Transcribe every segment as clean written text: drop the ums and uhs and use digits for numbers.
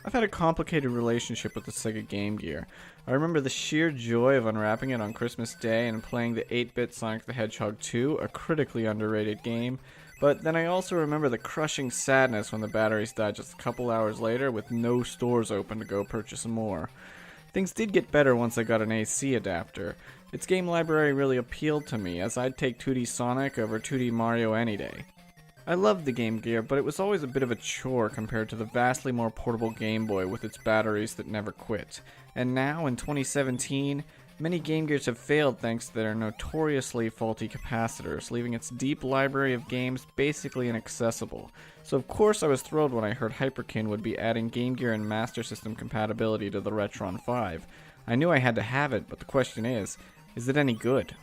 I've had a complicated relationship with the Sega Game Gear. I remember the sheer joy of unwrapping it on Christmas Day and playing the 8-bit Sonic the Hedgehog 2, a critically underrated game. But then I also remember the crushing sadness when the batteries died just a couple hours later with no stores open to go purchase more. Things did get better once I got an AC adapter. Its game library really appealed to me, as I'd take 2D Sonic over 2D Mario any day. I loved the Game Gear, but it was always a bit of a chore compared to the vastly more portable Game Boy with its batteries that never quit. And now, in 2017, many Game Gears have failed thanks to their notoriously faulty capacitors, leaving its deep library of games basically inaccessible. So of course I was thrilled when I heard Hyperkin would be adding Game Gear and Master System compatibility to the RetroN 5. I knew I had to have it, but the question is it any good?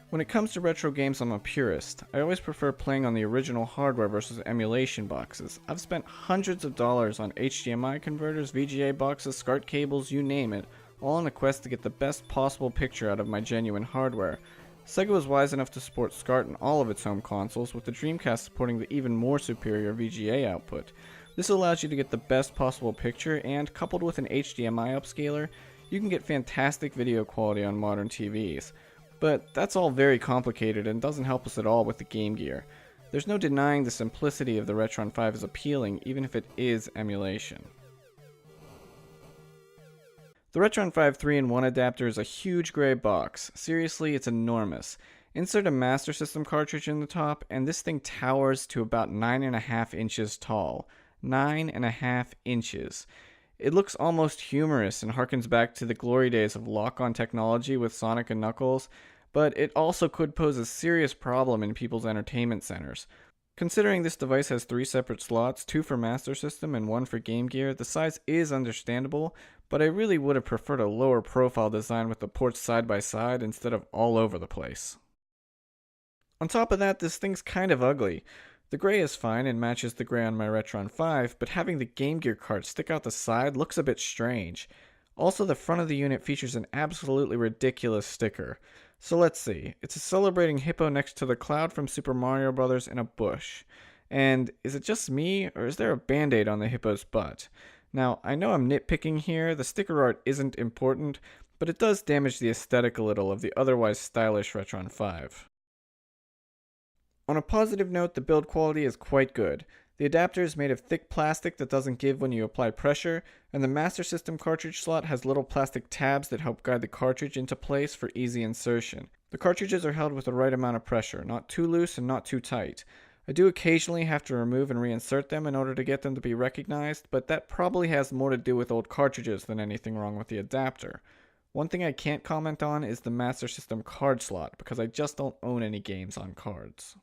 When it comes to retro games, I'm a purist. I always prefer playing on the original hardware versus emulation boxes. I've spent hundreds of dollars on HDMI converters, VGA boxes, SCART cables, you name it, all on a quest to get the best possible picture out of my genuine hardware. Sega was wise enough to support SCART in all of its home consoles, with the Dreamcast supporting the even more superior VGA output. This allows you to get the best possible picture, and coupled with an HDMI upscaler, you can get fantastic video quality on modern TVs. But that's all very complicated and doesn't help us at all with the Game Gear. There's no denying the simplicity of the RetroN 5 is appealing, even if it is emulation. The RetroN 5 3-in-1 adapter is a huge gray box. Seriously, it's enormous. Insert a Master System cartridge in the top, and this thing towers to about 9.5 inches tall. 9.5 inches. It looks almost humorous and harkens back to the glory days of lock-on technology with Sonic and Knuckles, but it also could pose a serious problem in people's entertainment centers. Considering this device has 3 separate slots, 2 for Master System and 1 for Game Gear, the size is understandable, but I really would have preferred a lower profile design with the ports side by side instead of all over the place. On top of that, this thing's kind of ugly. The gray is fine and matches the gray on my RetroN 5, but having the Game Gear cart stick out the side looks a bit strange. Also, the front of the unit features an absolutely ridiculous sticker. So let's see. It's a celebrating hippo next to the cloud from Super Mario Bros. In a bush. And is it just me, or is there a band-aid on the hippo's butt? Now, I know I'm nitpicking here, the sticker art isn't important, but it does damage the aesthetic a little of the otherwise stylish RetroN 5. On a positive note, the build quality is quite good. The adapter is made of thick plastic that doesn't give when you apply pressure, and the Master System cartridge slot has little plastic tabs that help guide the cartridge into place for easy insertion. The cartridges are held with the right amount of pressure, not too loose and not too tight. I do occasionally have to remove and reinsert them in order to get them to be recognized, but that probably has more to do with old cartridges than anything wrong with the adapter. One thing I can't comment on is the Master System card slot, because I just don't own any games on cards.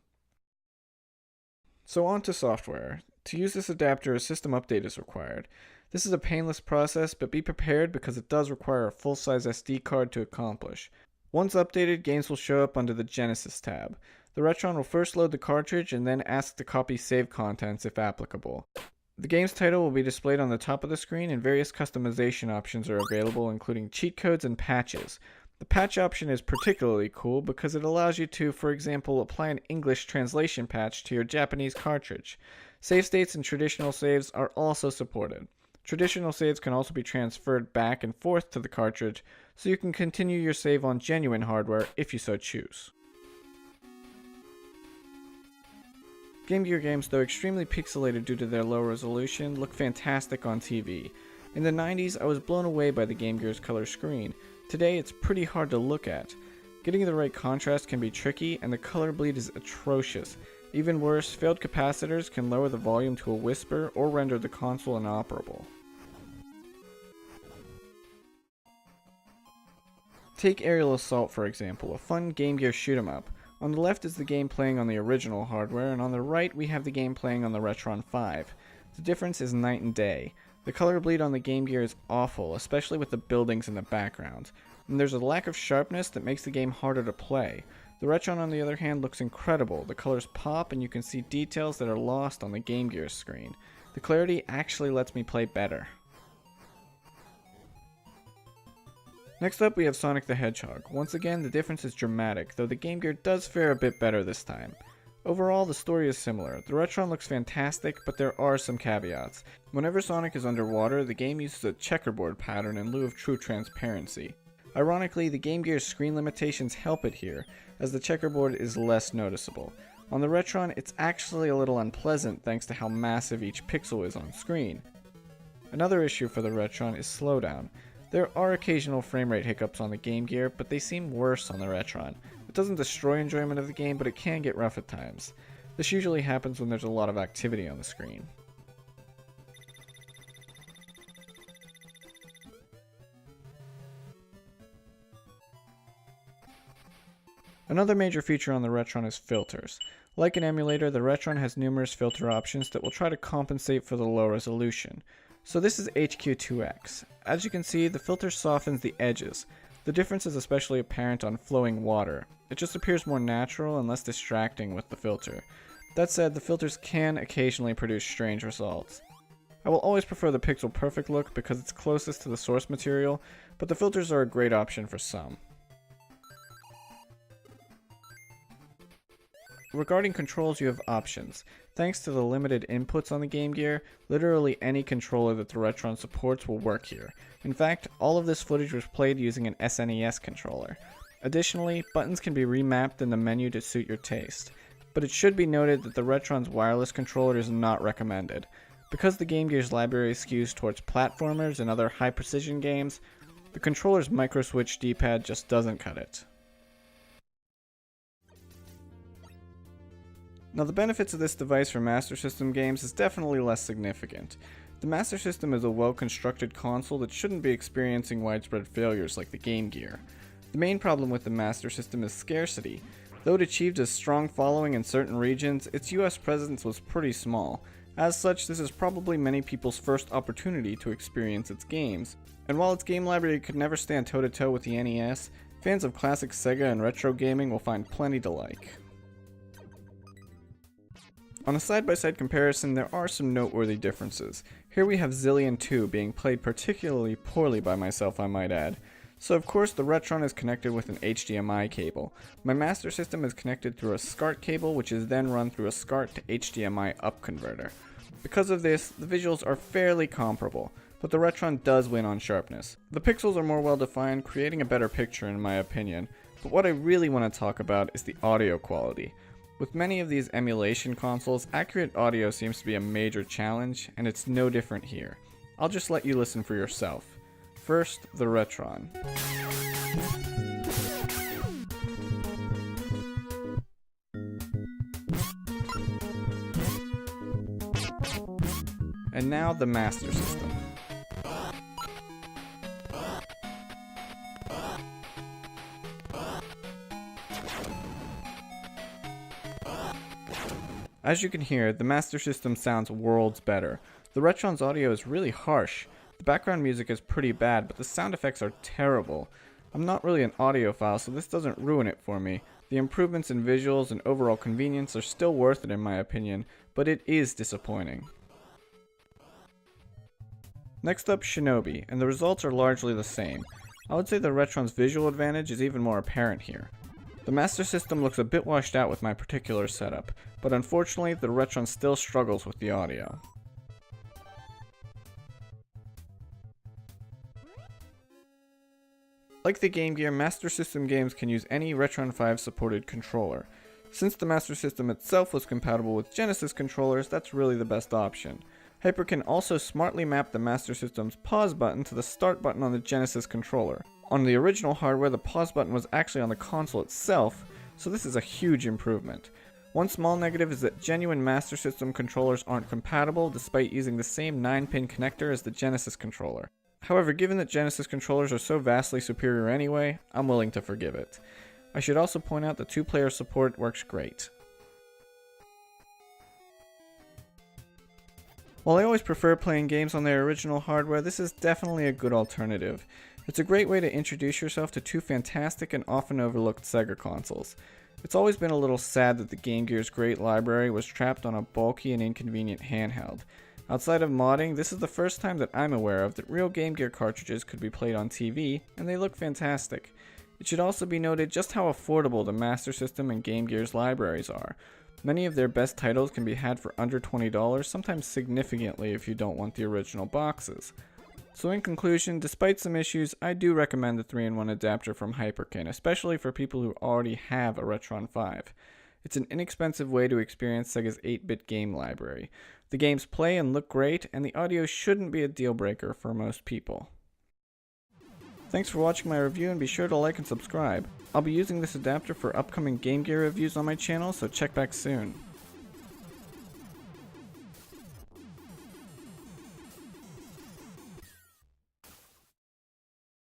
So on to software. To use this adapter, a system update is required. This is a painless process, but be prepared because it does require a full-size SD card to accomplish. Once updated, games will show up under the Genesis tab. The RetroN will first load the cartridge and then ask to copy save contents if applicable. The game's title will be displayed on the top of the screen, and various customization options are available, including cheat codes and patches. The patch option is particularly cool because it allows you to, for example, apply an English translation patch to your Japanese cartridge. Save states and traditional saves are also supported. Traditional saves can also be transferred back and forth to the cartridge, so you can continue your save on genuine hardware if you so choose. Game Gear games, though extremely pixelated due to their low resolution, look fantastic on TV. In the 90s, I was blown away by the Game Gear's color screen. Today, it's pretty hard to look at. Getting the right contrast can be tricky, and the color bleed is atrocious. Even worse, failed capacitors can lower the volume to a whisper or render the console inoperable. Take Aerial Assault for example, a fun Game Gear shoot 'em up. On the left is the game playing on the original hardware, and on the right we have the game playing on the RetroN 5. The difference is night and day. The color bleed on the Game Gear is awful, especially with the buildings in the background, and there's a lack of sharpness that makes the game harder to play. The RetroN, on the other hand, looks incredible. The colors pop and you can see details that are lost on the Game Gear screen. The clarity actually lets me play better. Next up we have Sonic the Hedgehog. Once again, the difference is dramatic, though the Game Gear does fare a bit better this time. Overall, the story is similar. The RetroN looks fantastic, but there are some caveats. Whenever Sonic is underwater, the game uses a checkerboard pattern in lieu of true transparency. Ironically, the Game Gear's screen limitations help it here, as the checkerboard is less noticeable. On the RetroN, it's actually a little unpleasant thanks to how massive each pixel is on screen. Another issue for the RetroN is slowdown. There are occasional frame rate hiccups on the Game Gear, but they seem worse on the RetroN. It doesn't destroy enjoyment of the game, but it can get rough at times. This usually happens when there's a lot of activity on the screen. Another major feature on the RetroN is filters. Like an emulator, the RetroN has numerous filter options that will try to compensate for the low resolution. So this is HQ2X. As you can see, the filter softens the edges. The difference is especially apparent on flowing water. It just appears more natural and less distracting with the filter. That said, the filters can occasionally produce strange results. I will always prefer the pixel perfect look because it's closest to the source material, but the filters are a great option for some. Regarding controls, you have options. Thanks to the limited inputs on the Game Gear, literally any controller that the RetroN supports will work here. In fact, all of this footage was played using an SNES controller. Additionally, buttons can be remapped in the menu to suit your taste. But it should be noted that the RetroN's wireless controller is not recommended. Because the Game Gear's library skews towards platformers and other high-precision games, the controller's microswitch D-pad just doesn't cut it. Now, the benefits of this device for Master System games is definitely less significant. The Master System is a well-constructed console that shouldn't be experiencing widespread failures like the Game Gear. The main problem with the Master System is scarcity. Though it achieved a strong following in certain regions, its US presence was pretty small. As such, this is probably many people's first opportunity to experience its games. And while its game library could never stand toe-to-toe with the NES, fans of classic Sega and retro gaming will find plenty to like. On a side-by-side comparison, there are some noteworthy differences. Here we have Zillion 2 being played particularly poorly by myself, I might add. So of course the RetroN is connected with an HDMI cable. My Master System is connected through a SCART cable, which is then run through a SCART to HDMI up converter. Because of this, the visuals are fairly comparable, but the RetroN does win on sharpness. The pixels are more well defined, creating a better picture in my opinion, but what I really want to talk about is the audio quality. With many of these emulation consoles, accurate audio seems to be a major challenge, and it's no different here. I'll just let you listen for yourself. First, the RetroN. And now the Master System. As you can hear, the Master System sounds worlds better. The RetroN's audio is really harsh. The background music is pretty bad, but the sound effects are terrible. I'm not really an audiophile, so this doesn't ruin it for me. The improvements in visuals and overall convenience are still worth it in my opinion, but it is disappointing. Next up, Shinobi, and the results are largely the same. I would say the RetroN's visual advantage is even more apparent here. The Master System looks a bit washed out with my particular setup, but unfortunately the RetroN still struggles with the audio. Like the Game Gear, Master System games can use any RetroN 5 supported controller. Since the Master System itself was compatible with Genesis controllers, that's really the best option. Hyperkin also smartly mapped the Master System's pause button to the start button on the Genesis controller. On the original hardware, the pause button was actually on the console itself, so this is a huge improvement. One small negative is that genuine Master System controllers aren't compatible despite using the same 9-pin connector as the Genesis controller. However, given that Genesis controllers are so vastly superior anyway, I'm willing to forgive it. I should also point out that 2-player support works great. While I always prefer playing games on their original hardware, this is definitely a good alternative. It's a great way to introduce yourself to two fantastic and often overlooked Sega consoles. It's always been a little sad that the Game Gear's great library was trapped on a bulky and inconvenient handheld. Outside of modding, this is the first time that I'm aware of that real Game Gear cartridges could be played on TV, and they look fantastic. It should also be noted just how affordable the Master System and Game Gear's libraries are. Many of their best titles can be had for under $20, sometimes significantly if you don't want the original boxes. So in conclusion, despite some issues, I do recommend the 3-in-1 adapter from Hyperkin, especially for people who already have a RetroN 5. It's an inexpensive way to experience Sega's 8-bit game library. The games play and look great, and the audio shouldn't be a deal breaker for most people. Thanks for watching my review, and be sure to like and subscribe. I'll be using this adapter for upcoming Game Gear reviews on my channel, so check back soon.